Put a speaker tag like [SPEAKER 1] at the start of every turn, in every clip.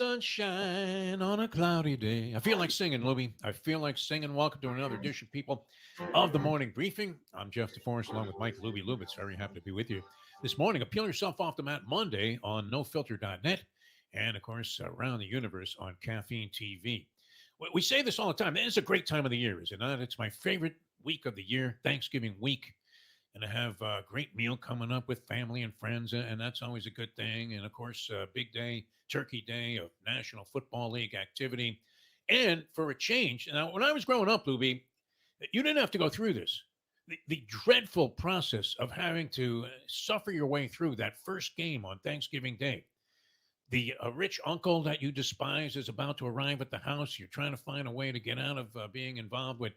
[SPEAKER 1] sunshine on a cloudy day. I feel like singing, Lubie. I feel like singing. Welcome to another edition, people, of the morning briefing. I'm Jeff DeForest along with Mike Lubie. Lubitz, very happy to be with you this morning. Appeal yourself off the mat Monday on nofilter.net and, of course, around the universe on Caffeine TV. We say this all the time. It's a great time of the year, is it not? It's my favorite week of the year, Thanksgiving week. And I have a great meal coming up with family and friends, and that's always a good thing. And of course, big day, Turkey Day of National Football League activity. And for a change, now when I was growing up, Luby, you didn't have to go through this. The dreadful process of having to suffer your way through that first game on Thanksgiving Day. The rich uncle that you despise is about to arrive at the house. You're trying to find a way to get out of being involved with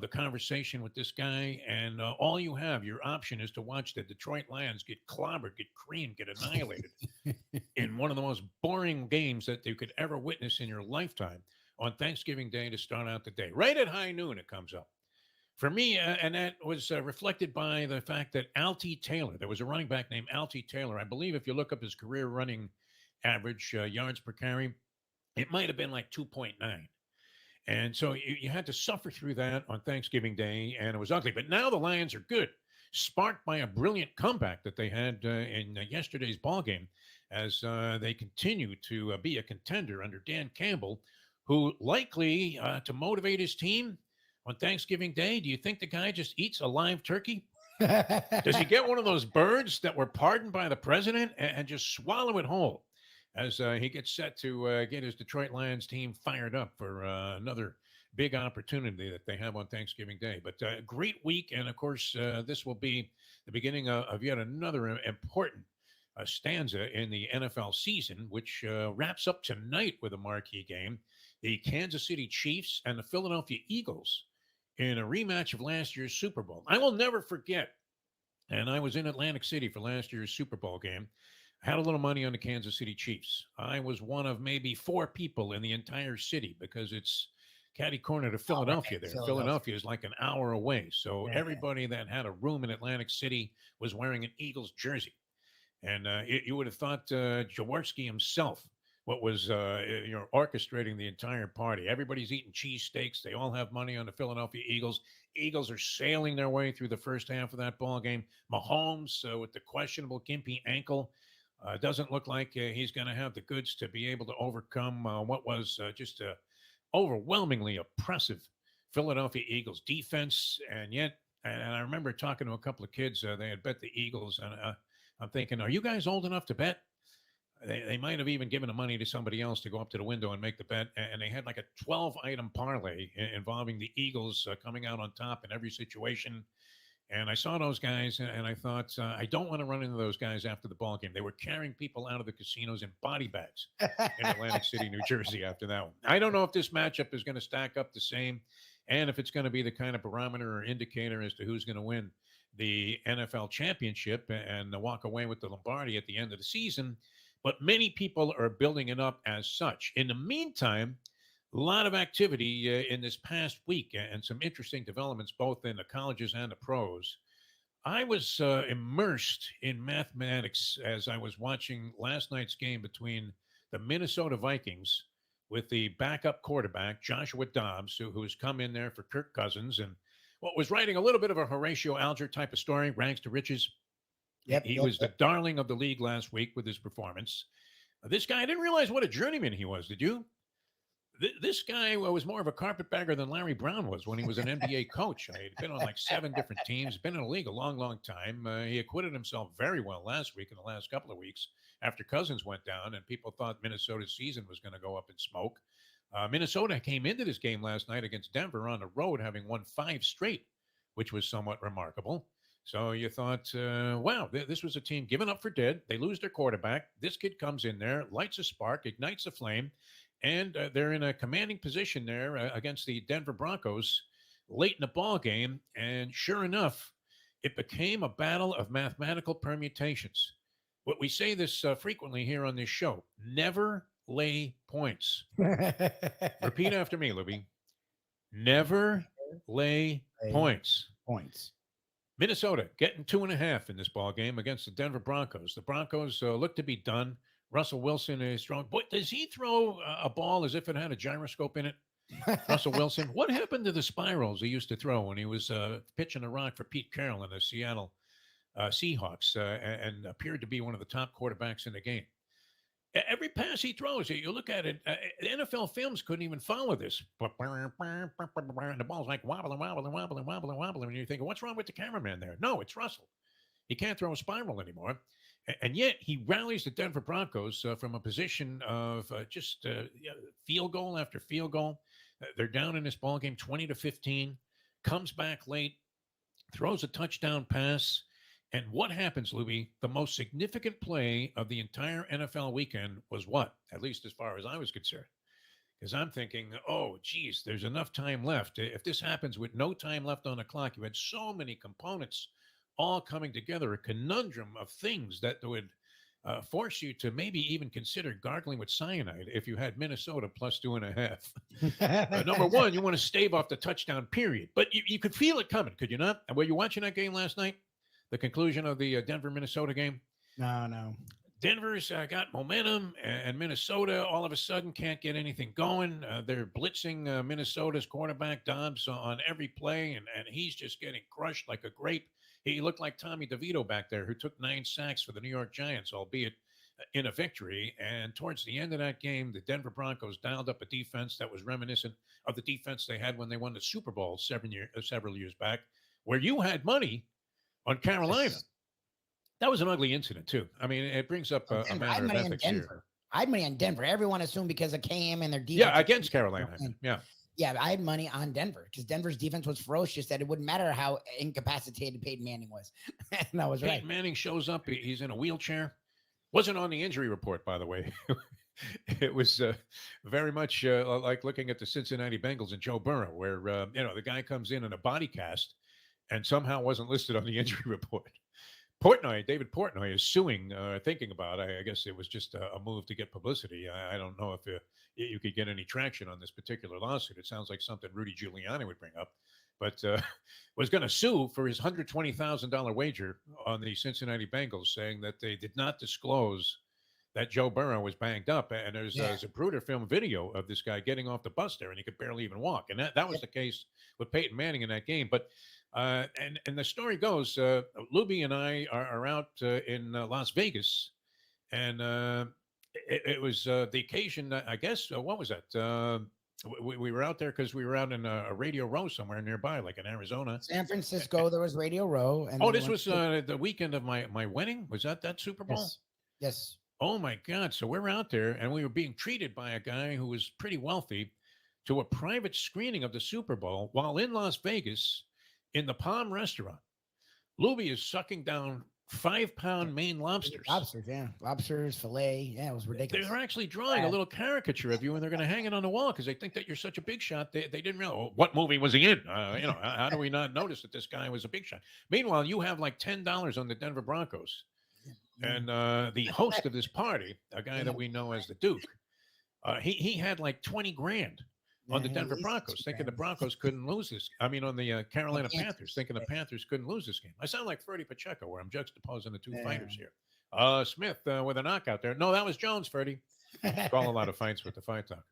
[SPEAKER 1] the conversation with this guy, and all you have, your option is to watch the Detroit Lions get clobbered, get creamed, get annihilated in one of the most boring games that you could ever witness in your lifetime on Thanksgiving Day to start out the day. Right at high noon, it comes up. For me, and that was reflected by the fact that Alty Taylor, there was a running back named Alty Taylor. I believe if you look up his career running average yards per carry, it might have been like 2.9. And so you had to suffer through that on Thanksgiving Day, and it was ugly. But now the Lions are good, sparked by a brilliant comeback that they had in yesterday's ballgame as they continue to be a contender under Dan Campbell, who likely to motivate his team on Thanksgiving Day. Do you think the guy just eats a live turkey? Does he get one of those birds that were pardoned by the president and just swallow it whole? As he gets set to get his Detroit Lions team fired up for another big opportunity that they have on Thanksgiving Day. But great week. And of course, this will be the beginning of yet another important stanza in the NFL season, which wraps up tonight with a marquee game. The Kansas City Chiefs and the Philadelphia Eagles in a rematch of last year's Super Bowl. I will never forget. And I was in Atlantic City for last year's Super Bowl game. Had a little money on the Kansas City Chiefs. I was one of maybe 4 people in the entire city because it's catty corner to Philadelphia there. Philadelphia is like an hour away. So everybody that had a room in Atlantic City was wearing an Eagles jersey. And you would have thought Jaworski himself, what was orchestrating the entire party. Everybody's eating cheesesteaks. They all have money on the Philadelphia Eagles. Eagles are sailing their way through the first half of that ball game. Mahomes with the questionable gimpy ankle. Doesn't look like he's going to have the goods to be able to overcome what was just a overwhelmingly oppressive Philadelphia Eagles defense. And yet, and I remember talking to a couple of kids, they had bet the Eagles, and I'm thinking, are you guys old enough to bet? They might have even given the money to somebody else to go up to the window and make the bet. And they had like a 12-item parlay involving the Eagles coming out on top in every situation. And I saw those guys, and I thought, I don't want to run into those guys after the ball game. They were carrying people out of the casinos in body bags in Atlantic City, New Jersey after that one. I don't know if this matchup is going to stack up the same and if it's going to be the kind of barometer or indicator as to who's going to win the NFL championship and walk away with the Lombardi at the end of the season. But many people are building it up as such. In the meantime, a lot of activity in this past week and some interesting developments both in the colleges and the pros. I was immersed in mathematics as I was watching last night's game between the Minnesota Vikings with the backup quarterback, Joshua Dobbs, who's come in there for Kirk Cousins and what was writing a little bit of a Horatio Alger type of story, rags to riches. He was the darling of the league last week with his performance. This guy, I didn't realize what a journeyman he was. Did you? This guy was more of a carpetbagger than Larry Brown was when he was an NBA coach. He'd been on like 7 different teams, been in the league a long, long time. He acquitted himself very well last week in the last couple of weeks after Cousins went down, and people thought Minnesota's season was going to go up in smoke. Minnesota came into this game last night against Denver on the road, having won 5 straight, which was somewhat remarkable. So you thought, wow, this was a team given up for dead. They lose their quarterback. This kid comes in there, lights a spark, ignites a flame. And they're in a commanding position there against the Denver Broncos late in the ball game. And sure enough, it became a battle of mathematical permutations. What we say this frequently here on this show, never lay points. Repeat after me, Lubie. Never lay points. Minnesota getting 2.5 in this ball game against the Denver Broncos. The Broncos look to be done. Russell Wilson is strong. Boy, does he throw a ball as if it had a gyroscope in it? Russell Wilson. What happened to the spirals he used to throw when he was pitching a rock for Pete Carroll in the Seattle Seahawks and appeared to be one of the top quarterbacks in the game? Every pass he throws, you look at it, the NFL films couldn't even follow this. And the ball's like wobbling, wobbling, wobbling, wobbling, wobbling. And you're thinking, what's wrong with the cameraman there? No, it's Russell. He can't throw a spiral anymore. And yet he rallies the Denver Broncos from a position of just field goal after field goal. They're down in this ball game 20-15, comes back late, throws a touchdown pass. And what happens, Lubie? The most significant play of the entire NFL weekend was what? At least as far as I was concerned. Because I'm thinking, oh, geez, there's enough time left. If this happens with no time left on the clock, you had so many components all coming together, a conundrum of things that would force you to maybe even consider gargling with cyanide if you had Minnesota plus 2.5. Number one, you want to stave off the touchdown period. But you could feel it coming, could you not? Were you watching that game last night? The conclusion of the Denver-Minnesota game?
[SPEAKER 2] No.
[SPEAKER 1] Denver's got momentum, and Minnesota all of a sudden can't get anything going. They're blitzing Minnesota's quarterback Dobbs on every play, and he's just getting crushed like a grape. He looked like Tommy DeVito back there, who took 9 sacks for the New York Giants, albeit in a victory. And towards the end of that game, the Denver Broncos dialed up a defense that was reminiscent of the defense they had when they won the Super Bowl several years back, where you had money on Carolina. That was an ugly incident, too. I mean, it brings up a matter of ethics here.
[SPEAKER 2] I had money on Denver. Everyone assumed because of KM and their defense.
[SPEAKER 1] Yeah, against Carolina. Yeah.
[SPEAKER 2] Yeah, I had money on Denver because Denver's defense was ferocious that it wouldn't matter how incapacitated Peyton Manning was. And I was right.
[SPEAKER 1] Peyton Manning shows up. He's in a wheelchair. Wasn't on the injury report, by the way. It was very much like looking at the Cincinnati Bengals and Joe Burrow, where, the guy comes in a body cast and somehow wasn't listed on the injury report. David Portnoy is suing, thinking about, I guess it was just a move to get publicity. I don't know if you could get any traction on this particular lawsuit. It sounds like something Rudy Giuliani would bring up, but was going to sue for his $120,000 wager on the Cincinnati Bengals, saying that they did not disclose that Joe Burrow was banged up. And there's a Zapruder film video of this guy getting off the bus there, and he could barely even walk. And that was the case with Peyton Manning in that game. But and the story goes, Lubie and I are out in Las Vegas, and it was the occasion, I guess, what was that? We were out there because we were out in a Radio Row somewhere nearby, like in Arizona.
[SPEAKER 2] San Francisco, there was Radio Row. And
[SPEAKER 1] this was the weekend of my wedding? Was that Super Bowl?
[SPEAKER 2] Yes.
[SPEAKER 1] Oh, my God. So we're out there, and we were being treated by a guy who was pretty wealthy to a private screening of the Super Bowl while in Las Vegas in the Palm restaurant. Lubie is sucking down 5-pound Maine lobsters.
[SPEAKER 2] Lobsters, filet. Yeah, it was ridiculous.
[SPEAKER 1] They're actually drawing a little caricature of you, and they're going to hang it on the wall because they think that you're such a big shot. They didn't realize, what movie was he in? How do we not notice that this guy was a big shot? Meanwhile, you have like $10 on the Denver Broncos. And the host of this party, a guy that we know as the Duke, he had like 20 grand on the Denver Broncos, thinking the Broncos couldn't lose this. I mean, on the Carolina Panthers, thinking the Panthers couldn't lose this game. I sound like Freddie Pacheco, where I'm juxtaposing the two fighters here. Smith with a knockout there. No, that was Jones, Freddie. Call a lot of fights with the fight talk.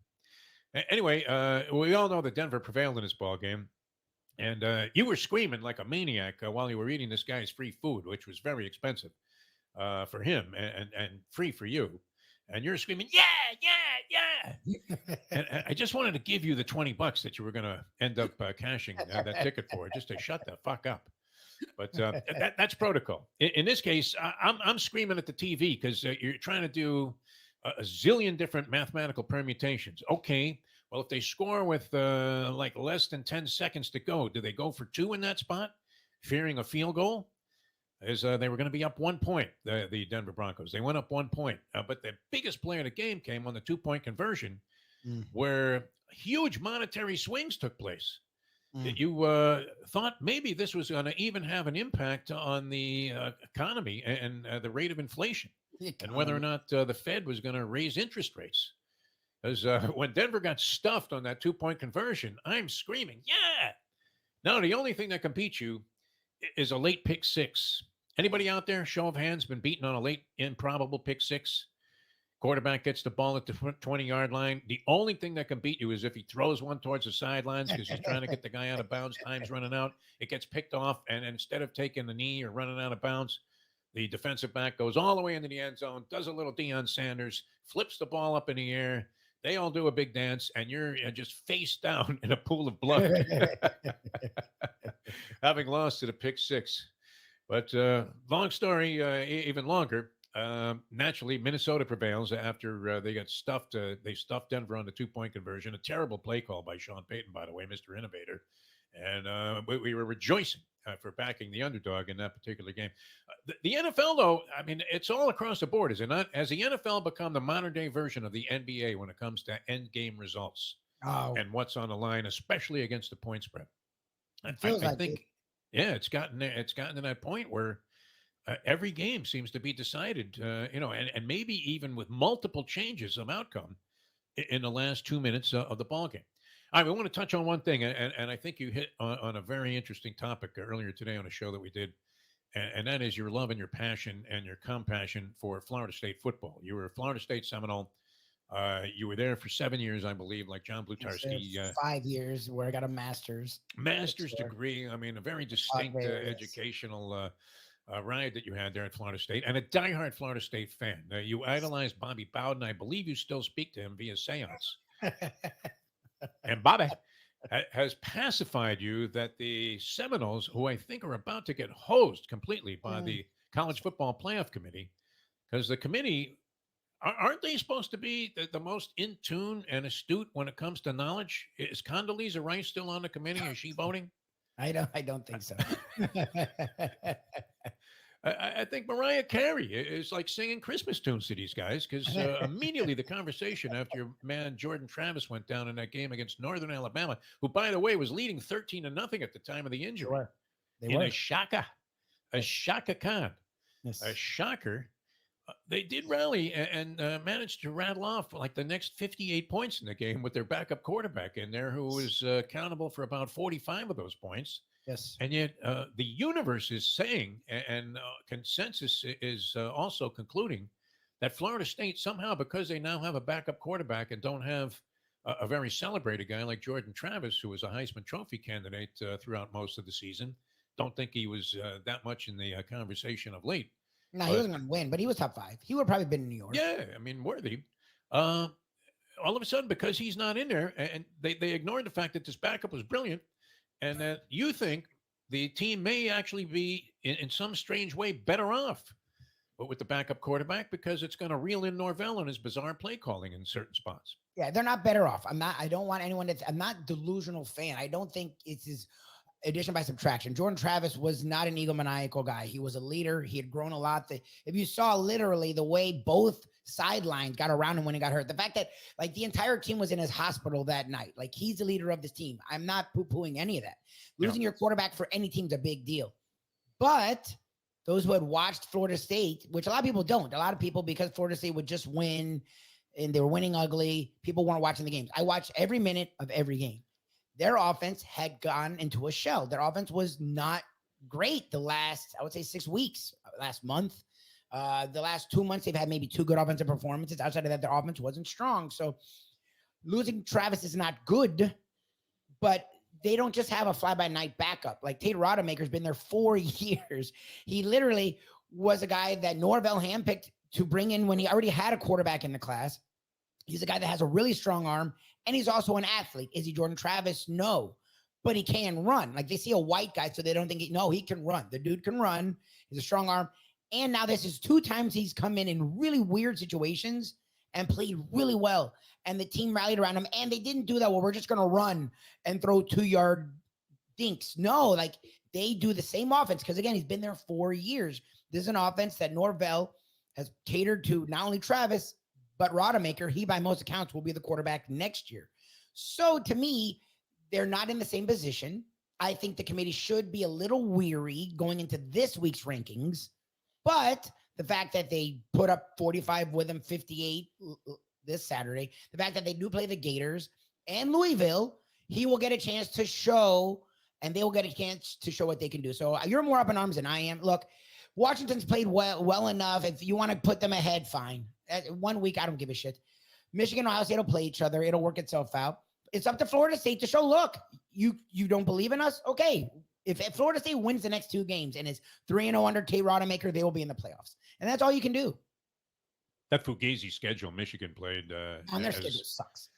[SPEAKER 1] Anyway, we all know that Denver prevailed in this ball game. And you were screaming like a maniac while you were eating this guy's free food, which was very expensive for him and free for you. And you're screaming, yeah. And I just wanted to give you the $20 that you were going to end up cashing that ticket for, just to shut the fuck up. But that's protocol. In this case, I'm screaming at the TV because you're trying to do a zillion different mathematical permutations. Okay, well, if they score with like less than 10 seconds to go, do they go for 2 in that spot, fearing a field goal? As they were going to be up 1 point, the Denver Broncos. They went up 1 point. But the biggest play of the game came on the 2-point conversion, where huge monetary swings took place. That you thought maybe this was going to even have an impact on the economy and the rate of inflation, and whether or not the Fed was going to raise interest rates. Because when Denver got stuffed on that 2-point conversion, I'm screaming, yeah! Now, the only thing that can beat you is a late pick six. Anybody out there, show of hands, been beaten on a late improbable pick six? Quarterback gets the ball at the 20-yard line. The only thing that can beat you is if he throws one towards the sidelines because he's trying to get the guy out of bounds. Time's running out. It gets picked off, and instead of taking the knee or running out of bounds, the defensive back goes all the way into the end zone, does a little Deion Sanders, flips the ball up in the air. They all do a big dance, and you're just face down in a pool of blood, having lost to the pick six. But long story, even longer. Naturally, Minnesota prevails after they got stuffed. They stuffed Denver on the 2-point conversion. A terrible play call by Sean Payton, by the way, Mr. Innovator. And we were rejoicing for backing the underdog in that particular game. The NFL, though, I mean, it's all across the board, is it not? Has the NFL become the modern-day version of the NBA when it comes to end-game results and what's on the line, especially against the point spread? I think, yeah, it's gotten there. It's gotten to that point where every game seems to be decided, and maybe even with multiple changes of outcome in the last 2 minutes of the ball game. All right, we want to touch on one thing, and I think you hit on a very interesting topic earlier today on a show that we did, and that is your love and your passion and your compassion for Florida State football. You were a Florida State Seminole. You were there for 7 years, I believe, like John Blutarski.
[SPEAKER 2] 5 years where I got a master's
[SPEAKER 1] degree. I mean, a very distinct educational ride that you had there at Florida State, and a diehard Florida State fan. You idolized Bobby Bowden. I believe you still speak to him via seance. And Bobby has pacified you that the Seminoles, who I think are about to get hosed completely by the College Football Playoff Committee, because the committee, aren't they supposed to be the most in tune and astute when it comes to knowledge? Is Condoleezza Rice still on the committee? Is she voting?
[SPEAKER 2] I don't think so.
[SPEAKER 1] I think Mariah Carey is like singing Christmas tunes to these guys, because immediately the conversation after your man Jordan Travis went down in that game against Northern Alabama, who, by the way, was leading 13-0 at the time of the injury.
[SPEAKER 2] Sure.
[SPEAKER 1] A Shaka Khan, yes. A shocker. They did rally and managed to rattle off like the next 58 points in the game with their backup quarterback in there, who was accountable for about 45 of those points.
[SPEAKER 2] Yes.
[SPEAKER 1] And yet the universe is saying, and consensus is also concluding, that Florida State somehow, because they now have a backup quarterback and don't have a very celebrated guy like Jordan Travis, who was a Heisman Trophy candidate throughout most of the season, don't think he was that much in the conversation of late.
[SPEAKER 2] No, he wasn't going to win, but he was top 5. He would have probably been in New York.
[SPEAKER 1] Yeah, I mean, worthy. All of a sudden, because he's not in there, and they ignored the fact that this backup was brilliant, and that you think the team may actually be, in some strange way, better off but with the backup quarterback, because it's going to reel in Norvell and his bizarre play calling in certain spots.
[SPEAKER 2] Yeah, they're not better off. I don't want anyone I'm not delusional fan. I don't think it's his addition by subtraction. Jordan Travis was not an egomaniacal guy. He was a leader. He had grown a lot. If you saw literally the way both sidelines got around him when he got hurt, the fact that like the entire team was in his hospital that night, like he's the leader of this team. I'm not poo-pooing any of that. Losing your quarterback for any team's a big deal. But those who had watched Florida State, which a lot of people don't, a lot of people, because Florida State would just win and they were winning ugly, people weren't watching the games. I watched every minute of every game. Their offense had gone into a shell. Their offense was not great the last, I would say, 6 weeks, last month. The last 2 months, they've had maybe 2 good offensive performances. Outside of that, their offense wasn't strong. So losing Travis is not good, but they don't just have a fly-by-night backup. Like Tate Rodemaker's been there 4 years. He literally was a guy that Norvell handpicked to bring in when he already had a quarterback in the class. He's a guy that has a really strong arm, and he's also an athlete. Is he Jordan Travis? No, but he can run. Like they see a white guy, so they don't think he can run. The dude can run. He's a strong arm. And now this is 2 times he's come in really weird situations and played really well. And the team rallied around him. And they didn't do that. Well, we're just going to run and throw 2-yard dinks. No, like they do the same offense. Because again, he's been there 4 years. This is an offense that Norvell has catered to not only Travis, but Rodemaker. He, by most accounts, will be the quarterback next year. So to me, they're not in the same position. I think the committee should be a little weary going into this week's rankings. But the fact that they put up 45 with them, 58 this Saturday, the fact that they do play the Gators and Louisville, he will get a chance to show, and they will get a chance to show what they can do. So you're more up in arms than I am. Look, Washington's played well enough. If you want to put them ahead, fine. 1 week, I don't give a shit. Michigan and Ohio State will play each other. It'll work itself out. It's up to Florida State to show, look, you don't believe in us? Okay. If Florida State wins the next 2 games and is 3-0 under Tate Rodemaker, they will be in the playoffs. And that's all you can do.
[SPEAKER 1] That Fugazi schedule Michigan played
[SPEAKER 2] On their schedule sucks.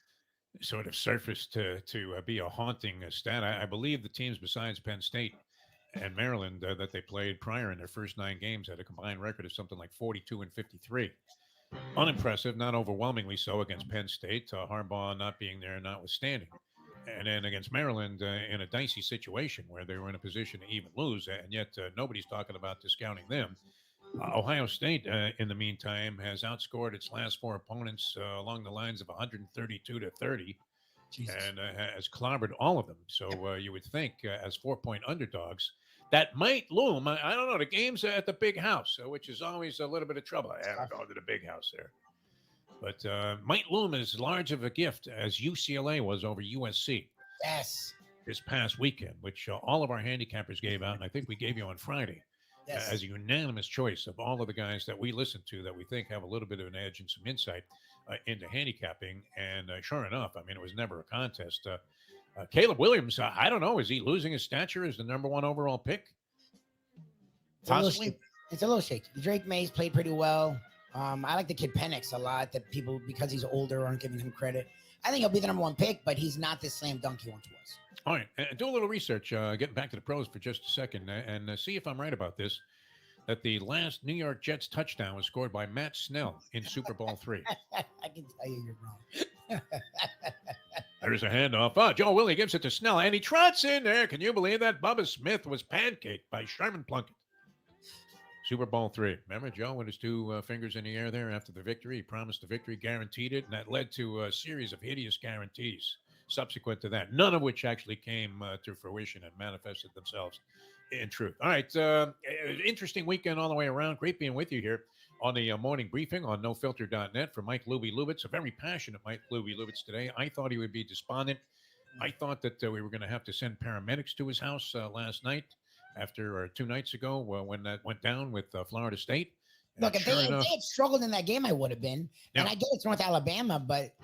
[SPEAKER 1] Sort of surfaced to be a haunting stat. I believe the teams besides Penn State and Maryland that they played prior in their first 9 games had a combined record of something like 42 and 53. Unimpressive, not overwhelmingly so against Penn State, Harbaugh not being there notwithstanding. And then against Maryland in a dicey situation where they were in a position to even lose, and yet nobody's talking about discounting them. Ohio State, in the meantime, has outscored its last 4 opponents along the lines of 132 to 30, and has clobbered all of them. So you would think, as 4-point underdogs, that might loom. I don't know. The game's at the big house, which is always a little bit of trouble. I haven't gone to the big house there. But might loom as large of a gift as UCLA was over USC.
[SPEAKER 2] Yes.
[SPEAKER 1] This past weekend, which all of our handicappers gave out, and I think we gave you on Friday, as a unanimous choice of all of the guys that we listen to that we think have a little bit of an edge and some insight into handicapping. And sure enough, I mean, it was never a contest. Caleb Williams, I don't know, is he losing his stature as the number 1 overall pick? Possibly.
[SPEAKER 2] It's a little shaky. Drake Mays played pretty well. I like the kid Penix a lot. That people, because he's older, aren't giving him credit. I think he'll be the number 1 pick, but he's not the slam dunk he once was.
[SPEAKER 1] All right, do a little research. Getting back to the pros for just a second, and see if I'm right about this. That the last New York Jets touchdown was scored by Matt Snell in Super Bowl 3.
[SPEAKER 2] I can tell you you're wrong.
[SPEAKER 1] There's a handoff. Oh, Joe Willie gives it to Snell, and he trots in there. Can you believe that? Bubba Smith was pancaked by Sherman Plunkett. Super Bowl 3. Remember Joe with his 2 fingers in the air there after the victory? He promised the victory, guaranteed it, and that led to a series of hideous guarantees subsequent to that, none of which actually came to fruition and manifested themselves in truth. All right. Interesting weekend all the way around. Great being with you here on the morning briefing on nofilter.net for Mike Lubie Lubitz, a very passionate Mike Lubie Lubitz today. I thought he would be despondent. I thought that we were going to have to send paramedics to his house last night after 2 nights ago when that went down with Florida State.
[SPEAKER 2] Look, if they had struggled in that game, I would have been. Yeah. And I get it's North Alabama, but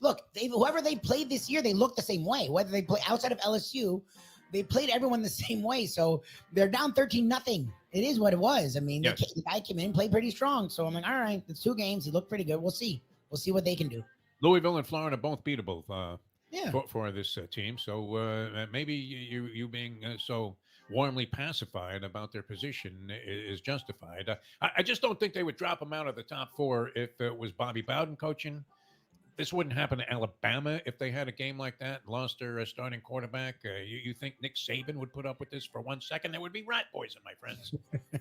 [SPEAKER 2] look, whoever they played this year, they look the same way. Whether they play outside of LSU, they played everyone the same way. So they're down 13-0. It is what it was. I mean, yes. The guy came in, played pretty strong. So I'm like, all right, it's 2 games. He looked pretty good. We'll see. We'll see what they can do.
[SPEAKER 1] Louisville and Florida both beatable for this team. So maybe you being so warmly pacified about their position is justified. I just don't think they would drop them out of the top 4 if it was Bobby Bowden coaching. This wouldn't happen to Alabama if they had a game like that and lost their starting quarterback. You think Nick Saban would put up with this for 1 second? There would be rat poison, my friends.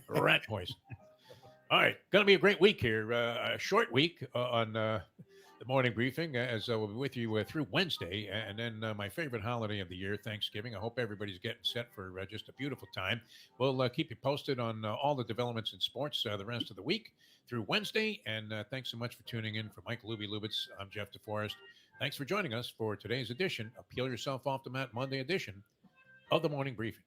[SPEAKER 1] Rat poison. All right. Going to be a great week here. A short week on the morning briefing as we'll be with you through Wednesday. And then my favorite holiday of the year, Thanksgiving. I hope everybody's getting set for just a beautiful time. We'll keep you posted on all the developments in sports the rest of the week through Wednesday. And thanks so much for tuning in. For Mike Lubie Lubitz, I'm Jeff DeForest. Thanks for joining us for today's edition, a Peel Yourself Off the Mat Monday edition of the Morning Briefing.